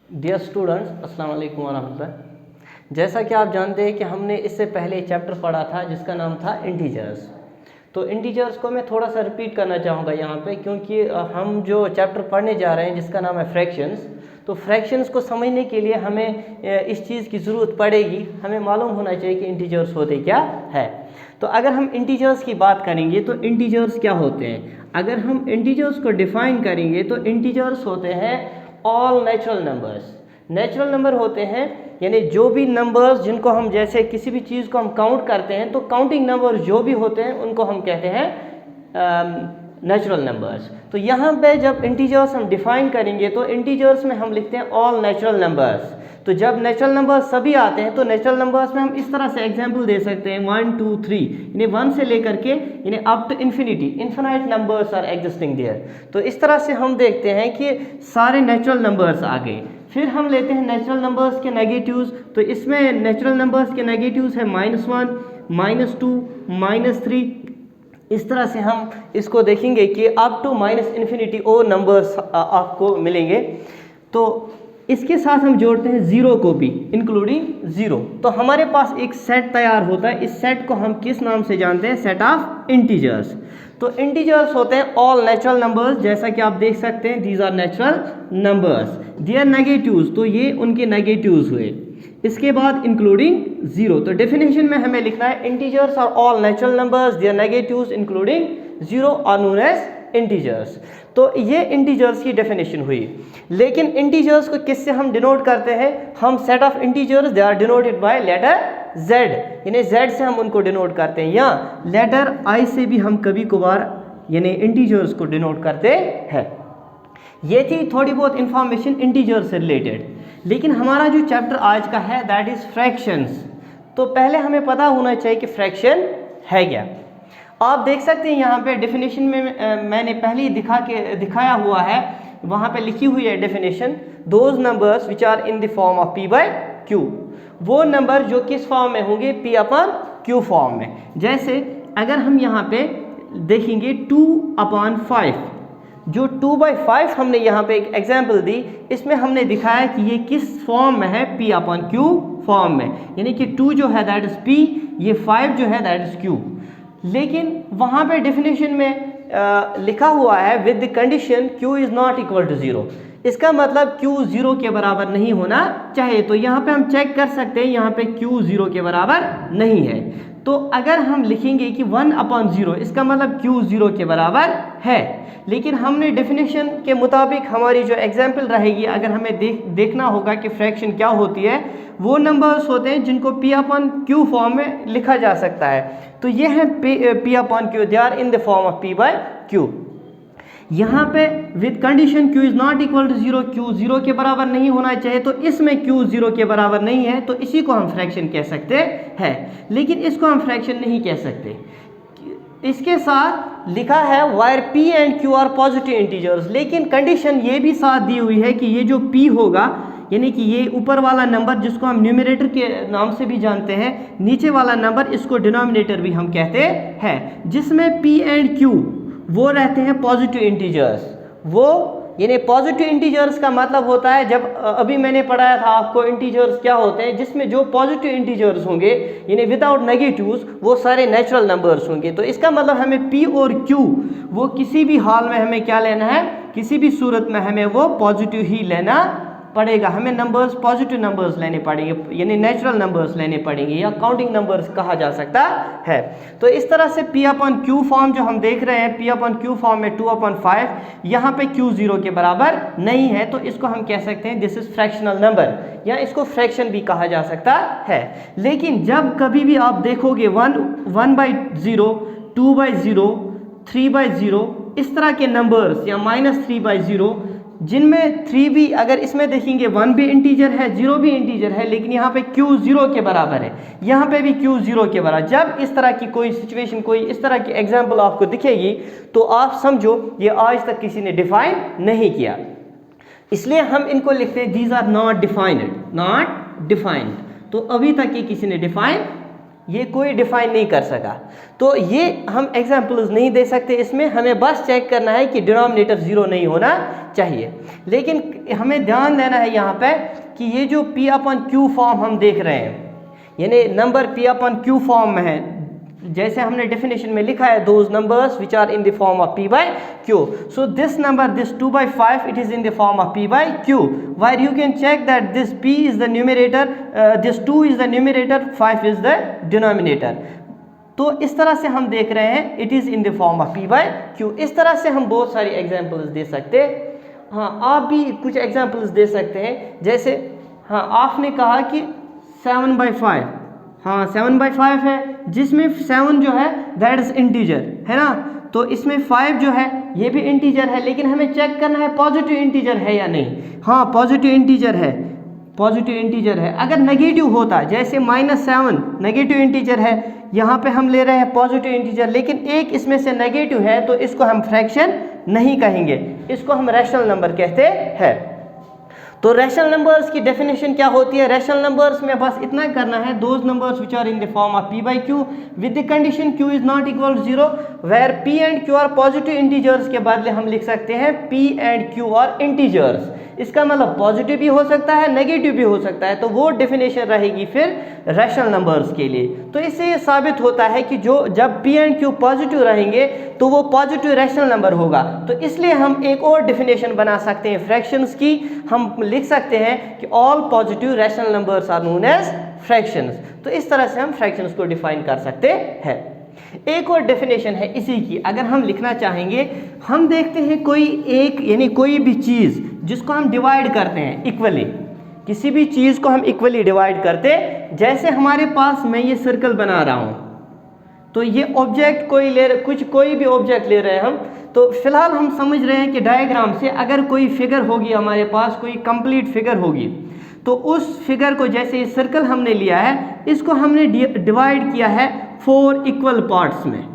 Dear students, अस्सलाम वालेकुम वरहमतुल्लाह। जैसा कि आप जानते हैं कि हमने इससे पहले चैप्टर पढ़ा था जिसका नाम था इंटीजर्स। तो इंटीजर्स को मैं थोड़ा सा रिपीट करना चाहूँगा यहाँ पे, क्योंकि हम जो चैप्टर पढ़ने जा रहे हैं जिसका नाम है फ्रैक्शंस, तो फ्रैक्शंस को समझने के लिए हमें इस चीज़ की ज़रूरत पड़ेगी। हमें मालूम होना चाहिए कि इंटीजर्स होते क्या है। तो अगर हम इंटीजर्स की बात करेंगे तो इंटीजर्स क्या होते हैं। अगर हम इंटीजर्स को डिफ़ाइन करेंगे तो इंटीजर्स होते हैं all natural numbers. Natural number होते हैं यानी जो भी नंबर्स जिनको हम जैसे किसी भी चीज़ को हम काउंट करते हैं तो काउंटिंग नंबर जो भी होते हैं उनको हम कहते हैं नेचुरल नंबर्स। तो यहाँ पे जब इंटीजर्स हम डिफ़ाइन करेंगे तो इंटीजर्स में हम लिखते हैं ऑल नेचुरल नंबर्स। तो जब नेचुरल नंबर्स सभी आते हैं तो नेचुरल नंबर्स में हम इस तरह से एग्जांपल दे सकते हैं 1 2 3 यानी 1 से लेकर के यानी up to infinity, infinite numbers are existing there. तो इस तरह से हम देखते हैं कि सारे नेचुरल नंबर्स आ गए। फिर हम लेते हैं नेचुरल नंबर्स के नेगेटिव्स। तो इसमें नेचुरल नंबर्स के नेगेटिव्स है -1, -2, -3। इस तरह से हम इसको देखेंगे कि अप टू -इन्फिनिटी और नंबर्स आपको मिलेंगे। तो इसके साथ हम जोड़ते हैं ज़ीरो को भी, इंक्लूडिंग ज़ीरो। तो हमारे पास एक सेट तैयार होता है। इस सेट को हम किस नाम से जानते हैं? Set of integers. तो इंटीजर्स होते हैं ऑल नेचुरल नंबर्स, जैसा कि आप देख सकते हैं these are natural numbers. Their negatives, तो ये उनके नेगेटिव्स हुए। इसके बाद इंक्लूडिंग ज़ीरो। तो डेफिनेशन में हमें लिखना है integers are all natural numbers, their negatives including zero are known as integers. तो ये इंटीजर्स की डेफिनेशन हुई। लेकिन इंटीजर्स को किससे हम डिनोट करते हैं? हम set of integers they are denoted by letter z, यानी z से हम उनको डिनोट करते हैं, या लेटर i से भी हम कभी कभार यानी इंटीजर्स को डिनोट करते हैं। ये थी थोड़ी बहुत इंफॉर्मेशन इंटीजर्स से रिलेटेड। लेकिन हमारा जो चैप्टर आज का है दैट इज़ फ्रैक्शंस। तो पहले हमें पता होना चाहिए कि फ्रैक्शन है क्या। आप देख सकते हैं यहाँ पे डेफिनेशन में मैंने पहले ही दिखाया हुआ है, वहाँ पे लिखी हुई है definition, those numbers which are in the form of p by q। वो नंबर जो किस फॉर्म में होंगे? p अपॉन q फॉर्म में। जैसे अगर हम यहाँ पे देखेंगे 2/5, जो 2/5 हमने यहाँ पे एक एग्जाम्पल दी, इसमें हमने दिखाया कि ये किस फॉर्म में है? p अपॉन q फॉर्म में, यानी कि 2 जो है दैट इज़ p, ये 5 जो है दैट इज़ q। लेकिन वहाँ पे डेफिनेशन में लिखा हुआ है with the condition q is not equal to zero. इसका मतलब q ज़ीरो के बराबर नहीं होना चाहिए। तो यहाँ पे हम चेक कर सकते हैं, यहाँ पे q ज़ीरो के बराबर नहीं है। तो अगर हम लिखेंगे कि 1/0, इसका मतलब q ज़ीरो के बराबर है। लेकिन हमने डेफिनेशन के मुताबिक हमारी जो एग्जाम्पल रहेगी, अगर हमें देखना होगा कि फ्रैक्शन क्या होती है, वो नंबर्स होते हैं जिनको p अपॉन q फॉर्म में लिखा जा सकता है। तो ये है p upon q, they are in the form of p by q। यहाँ पे with condition q is not equal to zero, q zero के बराबर नहीं होना चाहिए। तो इसमें q ज़ीरो के बराबर नहीं है, तो इसी को हम फ्रैक्शन कह सकते हैं। लेकिन इसको हम फ्रैक्शन नहीं कह सकते। इसके साथ लिखा है where p and q are positive integers. लेकिन कंडीशन ये भी साथ दी हुई है कि ये जो p होगा, यानी कि ये ऊपर वाला नंबर जिसको हम न्यूमरेटर के नाम से भी जानते हैं, नीचे वाला नंबर इसको डिनोमिनेटर भी हम कहते हैं, जिसमें p एंड q वो रहते हैं पॉजिटिव इंटीजर्स। वो यानी पॉजिटिव इंटीजर्स का मतलब होता है, जब अभी मैंने पढ़ाया था आपको इंटीजर्स क्या होते हैं, जिसमें जो पॉजिटिव इंटीजर्स होंगे यानी विदाउट नेगेटिव्स, वो सारे नेचुरल नंबर्स होंगे। तो इसका मतलब हमें p और q वो किसी भी हाल में हमें क्या लेना है? किसी भी सूरत में हमें वो पॉजिटिव ही लेना पड़ेगा। हमें नंबर्स पॉजिटिव नंबर्स लेने पड़ेंगे, यानी नेचुरल नंबर्स लेने पड़ेंगे, या काउंटिंग नंबर्स कहा जा सकता है। तो इस तरह से p अपॉन q फॉर्म जो हम देख रहे हैं, p अपॉन q फॉर्म में 2/5, यहाँ पे q ज़ीरो के बराबर नहीं है, तो इसको हम कह सकते हैं दिस इज़ फ्रैक्शनल नंबर, या इसको फ्रैक्शन भी कहा जा सकता है। लेकिन जब कभी भी आप देखोगे 1/0, 2/0, 3/0 इस तरह के नंबर्स, या -3/0, जिनमें 3 भी, अगर इसमें देखेंगे 1 भी इंटीजर है, 0 भी इंटीजर है, लेकिन यहाँ पे q ज़ीरो के बराबर है, यहाँ पे भी q ज़ीरो के बराबर। जब इस तरह की कोई सिचुएशन, कोई इस तरह की एग्जांपल आपको दिखेगी, तो आप समझो ये आज तक किसी ने डिफाइन नहीं किया, इसलिए हम इनको लिखते हैं these are not defined, not defined. तो अभी तक ये किसी ने डिफाइन ये कोई डिफाइन नहीं कर सका। तो ये हम एग्जाम्पल्स नहीं दे सकते इसमें, हमें बस चेक करना है कि डिनोमिनेटर 0 नहीं होना चाहिए। लेकिन हमें ध्यान देना है यहाँ पे कि ये जो P अपॉन Q फॉर्म हम देख रहे हैं, यानी number P upon Q form में है, जैसे हमने डेफिनेशन में लिखा है those numbers which are in the form of P by Q. So this number, this 2/5, it is in the form of P by Q, where you can check that this P is the numerator, this 2 is the numerator, 5 is the denominator. तो इस तरह से हम देख रहे हैं it is in the form of P by Q। इस तरह से हम बहुत सारी एग्जाम्पल्स दे सकते हैं। हाँ, आप भी कुछ एग्जाम्पल्स दे सकते हैं, जैसे हाँ आपने कहा कि 7/5, हाँ 7/5 है, जिसमें 7 जो है दैट इज इंटीजर है ना, तो इसमें 5 जो है ये भी इंटीजर है, लेकिन हमें चेक करना है पॉजिटिव इंटीजर है या नहीं। हाँ पॉजिटिव इंटीजर है, पॉजिटिव इंटीजर है। अगर नेगेटिव होता, जैसे -7 नेगेटिव इंटीजर है, यहाँ पे हम ले रहे हैं पॉजिटिव इंटीजर, लेकिन एक इसमें से नेगेटिव है, तो इसको हम फ्रैक्शन नहीं कहेंगे, इसको हम रैशनल नंबर कहते हैं। तो रैशनल नंबर्स की डेफिनेशन क्या होती है? रैशनल नंबर्स में बस इतना करना है, those numbers which are in the form of P by Q with the condition Q is not equal to 0, where P and Q are positive integers के बदले हम लिख सकते हैं P and Q are integers. इसका मतलब positive भी हो सकता है, नेगेटिव भी हो सकता है, तो वो डेफिनेशन रहेगी फिर रैशनल नंबर्स के लिए। तो इससे ये साबित होता है कि जो जब P एंड Q पॉजिटिव रहेंगे तो वो पॉजिटिव रैशनल नंबर होगा। तो इसलिए हम एक और डेफिनेशन बना सकते हैं फ्रैक्शंस की, हम लिख सकते हैं कि all positive rational numbers are known as fractions. तो इस तरह से हम फ्रैक्शंस को डिफाइन कर सकते हैं। एक और डेफिनेशन है इसी की, अगर हम लिखना चाहेंगे, हम देखते हैं कोई एक यानी कोई भी चीज़ जिसको हम डिवाइड करते हैं इक्वली, किसी भी चीज़ को हम इक्वली डिवाइड करते, जैसे हमारे पास मैं ये सर्कल बना रहा हूँ, तो ये ऑब्जेक्ट कोई भी ऑब्जेक्ट ले रहे हैं हम, तो फिलहाल हम समझ रहे हैं कि डायग्राम से अगर कोई फिगर होगी हमारे पास, कोई कंप्लीट फिगर होगी, तो उस फिगर को जैसे ये सर्कल हमने लिया है, इसको हमने डिवाइड किया है 4 इक्वल पार्ट्स में।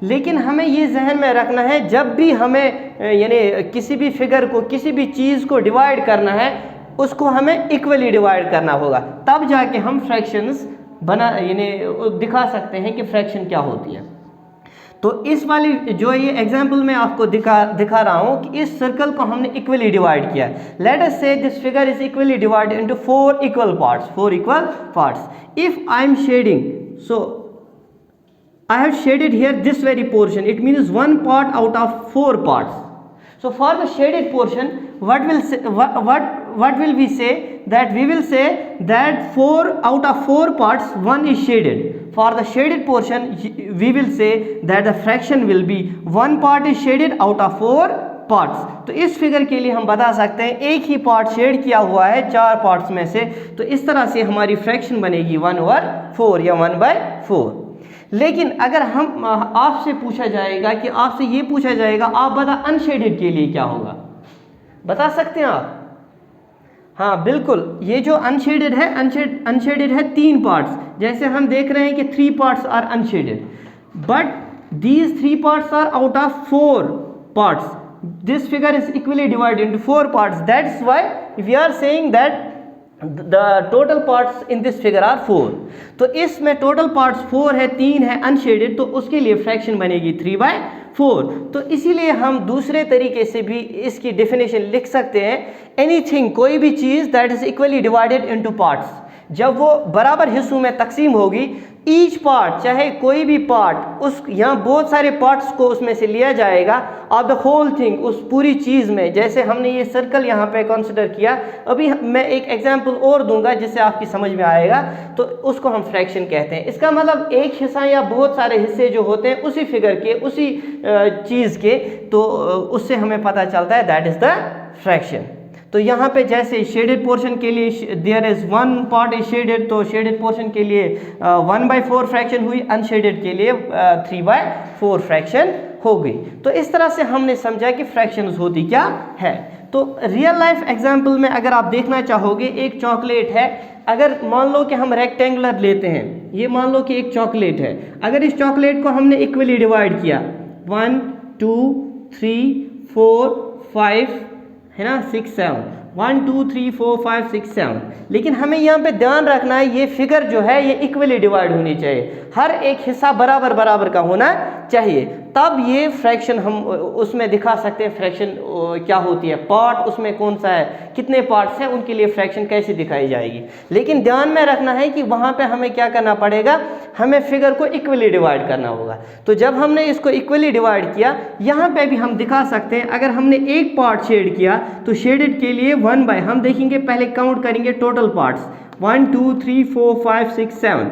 लेकिन हमें ये जहन में रखना है, जब भी हमें यानी किसी भी फिगर को, किसी भी चीज़ को डिवाइड करना है, उसको हमें इक्वली डिवाइड करना होगा, तब जाके हम फ्रैक्शंस यानी दिखा सकते हैं कि फ्रैक्शन क्या होती है। तो इस वाली जो ये एग्जाम्पल मैं आपको दिखा रहा हूँ कि इस सर्कल को हमने इक्वली डिवाइड किया है। Let us say this figure is equally divided into 4 equal parts. If I am shading, so I have shaded here this very portion, it means 1 part out of 4 parts. So for the shaded portion, what will we say? That we will say that 4 out of 4 parts 1 is shaded. For the shaded portion we will say that the fraction will be 1 part is shaded out of 4 parts. तो इस figure के लिए हम बता सकते हैं एक ही part shade किया हुआ है 4 पार्ट्स में से, तो इस तरह से हमारी फ्रैक्शन बनेगी 1/4 या 1/4। लेकिन अगर हम आपसे पूछा जाएगा कि आपसे ये पूछा जाएगा आप बता अनशेडेड के लिए क्या होगा, बता सकते हैं आप? हाँ बिल्कुल, ये जो अनशेडेड है 3 पार्ट्स, जैसे हम देख रहे हैं कि 3 parts are unshaded, but these 3 parts are out of 4 parts. This figure is equally divided into 4 parts, that's why we are saying that the total parts in this figure are 4। तो इसमें total parts 4 है, 3 है unshielded, तो उसके लिए fraction बनेगी 3/4। तो इसीलिए हम दूसरे तरीके से भी इसकी डेफिनेशन लिख सकते हैं, एनीथिंग, कोई भी चीज़ that is equally divided into parts, जब वो बराबर हिस्सों में तकसीम होगी, ईच पार्ट, चाहे कोई भी पार्ट, उस यहाँ बहुत सारे पार्ट्स को उसमें से लिया जाएगा, ऑफ द होल थिंग, उस पूरी चीज़ में। जैसे हमने ये सर्कल यहाँ पे कंसिडर किया, अभी मैं एक एग्जांपल और दूंगा जिससे आपकी समझ में आएगा, तो उसको हम फ्रैक्शन कहते हैं। इसका मतलब एक हिस्सा या बहुत सारे हिस्से जो होते हैं उसी फिगर के, उसी चीज़ के, तो उससे हमें पता चलता है दैट इज़ द फ्रैक्शन। तो यहाँ पे जैसे शेडेड पोर्शन के लिए there is 1 part is shaded, तो शेडेड पोर्शन के लिए 1/4 फ्रैक्शन हुई, अनशेडेड के लिए 3/4 फ्रैक्शन हो गई। तो इस तरह से हमने समझा कि फ्रैक्शंस होती क्या है। तो रियल लाइफ एग्जांपल में अगर आप देखना चाहोगे, एक चॉकलेट है, अगर मान लो कि हम रेक्टेंगुलर लेते हैं, ये मान लो कि एक चॉकलेट है, अगर इस चॉकलेट को हमने इक्वली डिवाइड किया 1 2 3 4 5 है ना 6 7, 1 2 3 4 5 6 7। लेकिन हमें यहाँ पे ध्यान रखना है ये फिगर जो है ये इक्वली डिवाइड होनी चाहिए, हर एक हिस्सा बराबर बराबर का होना चाहिए, तब ये फ्रैक्शन हम उसमें दिखा सकते हैं फ्रैक्शन क्या होती है, पार्ट उसमें कौन सा है, कितने पार्ट्स हैं, उनके लिए फ्रैक्शन कैसे दिखाई जाएगी। लेकिन ध्यान में रखना है कि वहाँ पे हमें क्या करना पड़ेगा, हमें फिगर को इक्वली डिवाइड करना होगा। तो जब हमने इसको इक्वली डिवाइड किया, यहाँ पे भी हम दिखा सकते हैं, अगर हमने एक पार्ट शेड किया तो शेडेड के लिए 1 बाय, हम देखेंगे पहले काउंट करेंगे टोटल पार्ट्स 1 2 3 4 5 6 7,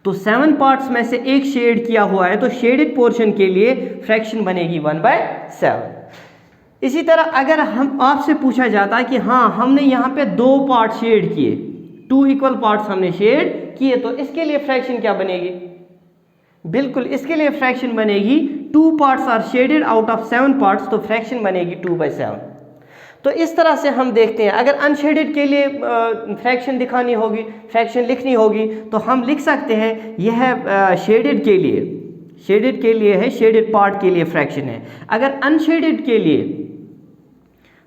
तो 7 पार्ट्स में से एक शेड किया हुआ है, तो शेडेड पोर्शन के लिए फ्रैक्शन बनेगी 1/7। इसी तरह अगर हम आपसे पूछा जाता कि हाँ हमने यहाँ पे 2 पार्ट शेड किए, 2 इक्वल पार्ट्स हमने शेड किए, तो इसके लिए फ्रैक्शन क्या बनेगी, बिल्कुल इसके लिए फ्रैक्शन बनेगी 2 parts are shaded out of 7 parts, तो फ्रैक्शन बनेगी 2/7। तो इस तरह से हम देखते हैं, अगर अनशेडेड के लिए फ्रैक्शन दिखानी होगी, फ्रैक्शन लिखनी होगी, तो हम लिख सकते हैं यह शेडेड के लिए है, शेडेड पार्ट के लिए फ्रैक्शन है। अगर अनशेडेड के लिए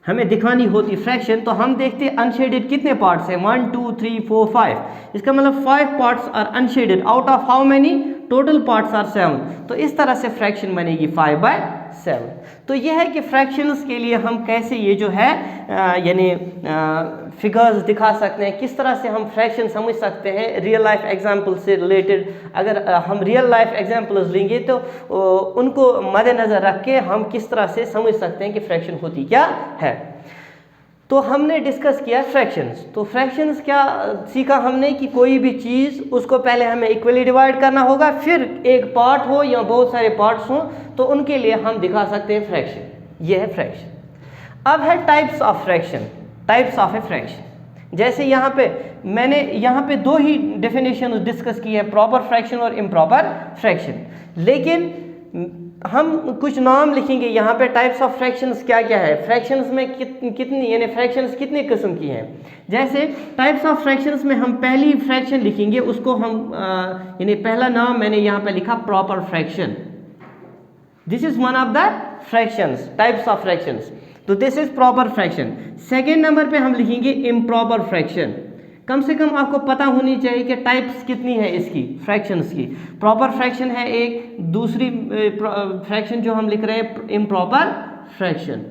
हमें दिखानी होती फ्रैक्शन, तो हम देखते हैं अनशेडेड कितने पार्ट्स हैं, 1 2 3 4 5, इसका मतलब 5 parts are unshaded out of how many, total parts are 7, तो इस तरह से फ्रैक्शन बनेगी 5/7। तो यह है कि फ्रैक्शंस के लिए हम कैसे ये जो है यानी फिगर्स दिखा सकते हैं, किस तरह से हम फ्रैक्शन समझ सकते हैं रियल लाइफ एग्जांपल से रिलेटेड। अगर हम रियल लाइफ एग्जांपल्स लेंगे तो उनको मद्देनज़र रख के हम किस तरह से समझ सकते हैं कि फ्रैक्शन होती क्या है। तो हमने डिस्कस किया फ्रैक्शंस। तो फ्रैक्शंस क्या सीखा हमने कि कोई भी चीज़ उसको पहले हमें इक्वली डिवाइड करना होगा, फिर एक पार्ट हो या बहुत सारे पार्ट्स हों तो उनके लिए हम दिखा सकते हैं फ्रैक्शन। ये है फ्रैक्शन। अब है types of fraction, types of a fraction. जैसे यहाँ पे मैंने यहाँ पे 2 ही डेफिनेशन डिस्कस की है, प्रॉपर फ्रैक्शन और इम्प्रॉपर फ्रैक्शन। लेकिन हम कुछ नाम लिखेंगे यहाँ पे टाइप्स ऑफ फ्रैक्शंस क्या क्या है, फ्रैक्शंस में कितनी यानी फ्रैक्शंस कितने किस्म की हैं। जैसे टाइप्स ऑफ फ्रैक्शंस में हम पहली फ्रैक्शन लिखेंगे, उसको हम यानी पहला नाम मैंने यहाँ पे लिखा proper fraction. This is one of the fractions, types of fractions, तो this is proper fraction. Second number पे हम लिखेंगे इम्प्रॉपर फ्रैक्शन। कम से कम आपको पता होनी चाहिए कि टाइप्स कितनी है इसकी, फ्रैक्शंस की। प्रॉपर फ्रैक्शन है एक, दूसरी फ्रैक्शन जो हम लिख रहे हैं इम्प्रॉपर फ्रैक्शन।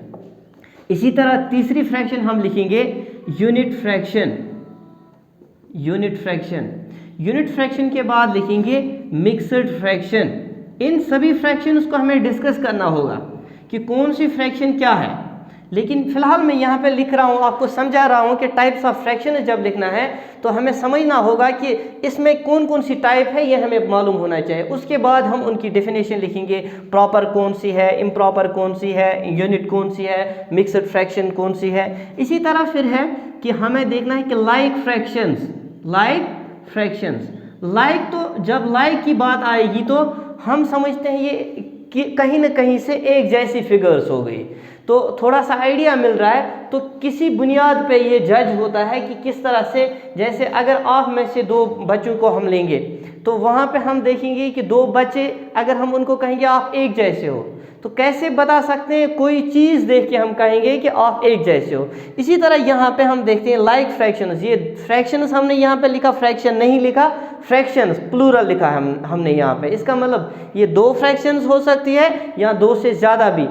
इसी तरह तीसरी फ्रैक्शन हम लिखेंगे unit fraction. Unit fraction, unit fraction के बाद लिखेंगे मिक्सड फ्रैक्शन। इन सभी फ्रैक्शंस को हमें डिस्कस करना होगा कि कौन सी फ्रैक्शन क्या है। लेकिन फिलहाल मैं यहाँ पे लिख रहा हूँ, आपको समझा रहा हूँ कि टाइप्स ऑफ फ्रैक्शन जब लिखना है तो हमें समझना होगा कि इसमें कौन कौन सी टाइप है, ये हमें मालूम होना चाहिए। उसके बाद हम उनकी डेफिनेशन लिखेंगे, प्रॉपर कौन सी है, इम्प्रॉपर कौन सी है, यूनिट कौन सी है, मिक्सड फ्रैक्शन कौन सी है। इसी तरह फिर है कि हमें देखना है कि like fractions, like fractions, like तो जब लाइक की बात आएगी तो हम समझते हैं ये कहीं ना कहीं से एक जैसी फिगर्स हो गई, तो थोड़ा सा आइडिया मिल रहा है। तो किसी बुनियाद पे ये जज होता है कि किस तरह से, जैसे अगर आप में से 2 बच्चों को हम लेंगे तो वहाँ पे हम देखेंगे कि 2 बच्चे अगर हम उनको कहेंगे आप एक जैसे हो, तो कैसे बता सकते हैं, कोई चीज़ देख के हम कहेंगे कि आप एक जैसे हो। इसी तरह यहाँ पे हम देखते हैं लाइक फ्रैक्शंस। ये फ्रैक्शंस हमने यहाँ पे लिखा, फ्रैक्शन नहीं लिखा, फ्रैक्शंस प्लूरल लिखा है हमने यहाँ पे। इसका मतलब ये 2 फ्रैक्शंस हो सकती है या 2 से ज़्यादा भी,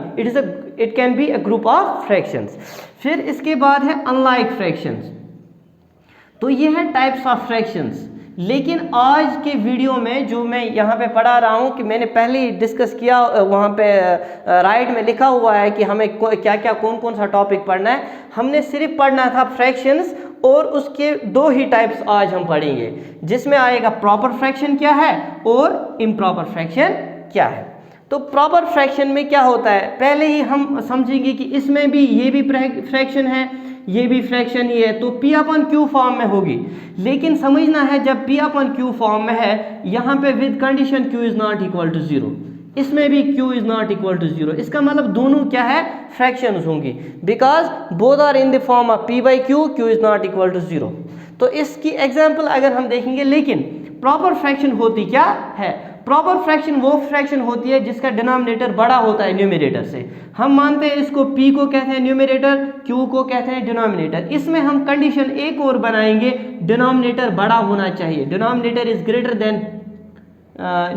it can be a group of fractions. फिर इसके बाद है अनलाइक फ्रैक्शंस। तो ये है टाइप्स ऑफ फ्रैक्शंस। लेकिन आज के वीडियो में जो मैं यहाँ पे पढ़ा रहा हूँ कि मैंने पहले ही डिस्कस किया, वहाँ पे राइट में लिखा हुआ है कि हमें क्या क्या कौन कौन सा टॉपिक पढ़ना है। हमने सिर्फ पढ़ना था फ्रैक्शंस, और उसके 2 ही टाइप्स आज हम पढ़ेंगे, जिसमें आएगा प्रॉपर फ्रैक्शन क्या है और इम्प्रॉपर फ्रैक्शन क्या है। तो प्रॉपर फ्रैक्शन में क्या होता है, पहले ही हम समझेंगे कि इसमें भी ये भी फ्रैक्शन है, ये भी फ्रैक्शन ही है, तो P/Q फॉर्म में होगी। लेकिन समझना है जब P/Q फॉर्म में है, यहाँ पे with condition Q is not equal to 0, इसमें भी Q is not equal to 0। इसका मतलब दोनों क्या है, फ्रैक्शंस होंगी, because both are in the form of P/Q, Q is not equal to 0। तो इसकी एग्जाम्पल अगर हम देखेंगे, लेकिन प्रॉपर फ्रैक्शन होती क्या है, प्रॉपर फ्रैक्शन वो फ्रैक्शन होती है जिसका डिनोमिनेटर बड़ा होता है न्यूमरेटर से। हम मानते हैं इसको p को कहते हैं न्यूमरेटर, q को कहते हैं डिनोमिनेटर। इसमें हम कंडीशन एक और बनाएंगे, डिनोमिनेटर बड़ा होना चाहिए, denominator is greater than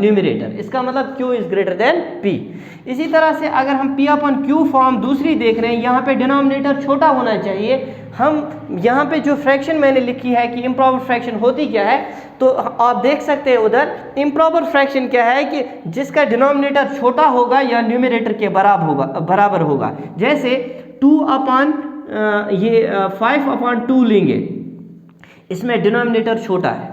numerator, इसका मतलब q is greater than p। इसी तरह से अगर हम p अपॉन q फॉर्म दूसरी देख रहे हैं, यहाँ पे डिनोमिनेटर छोटा होना चाहिए। हम यहाँ पे जो फ्रैक्शन मैंने लिखी है कि इम्प्रॉपर फ्रैक्शन होती क्या है, तो आप देख सकते हैं उधर इम्प्रॉपर फ्रैक्शन क्या है कि जिसका डिनोमिनेटर छोटा होगा या न्यूमरेटर के बराबर होगा। जैसे 2 अपॉन 5 अपॉन 2 लेंगे, इसमें डिनोमिनेटर छोटा है,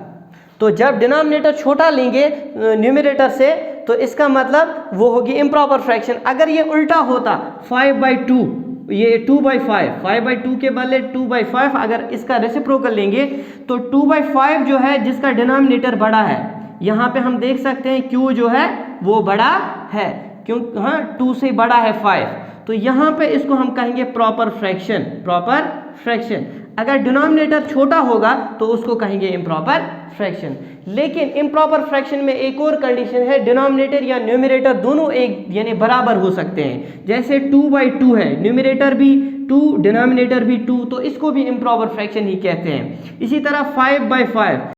तो जब डिनोमिनेटर छोटा लेंगे न्यूमरेटर से तो इसका मतलब वो होगी इम्प्रॉपर फ्रैक्शन। अगर ये उल्टा होता 5/2, ये 2/5, 5/2 के बदले 2/5, अगर इसका रेसिप्रोकल लेंगे तो 2/5 जो है जिसका डिनोमिनेटर बड़ा है, यहाँ पे हम देख सकते हैं q जो है वो बड़ा है, क्यों, हाँ 2 से बड़ा है 5, तो यहाँ पे इसको हम कहेंगे प्रॉपर फ्रैक्शन, प्रॉपर फ्रैक्शन। अगर डिनोमिनेटर छोटा होगा तो उसको कहेंगे इम्प्रॉपर फ्रैक्शन। लेकिन इम्प्रॉपर फ्रैक्शन में एक और कंडीशन है, डिनोमिनेटर या न्यूमरेटर दोनों एक यानी बराबर हो सकते हैं। जैसे 2/2 है, न्यूमरेटर भी 2 डिनोमिनेटर भी 2, तो इसको भी इम्प्रॉपर फ्रैक्शन ही कहते हैं। इसी तरह 5/5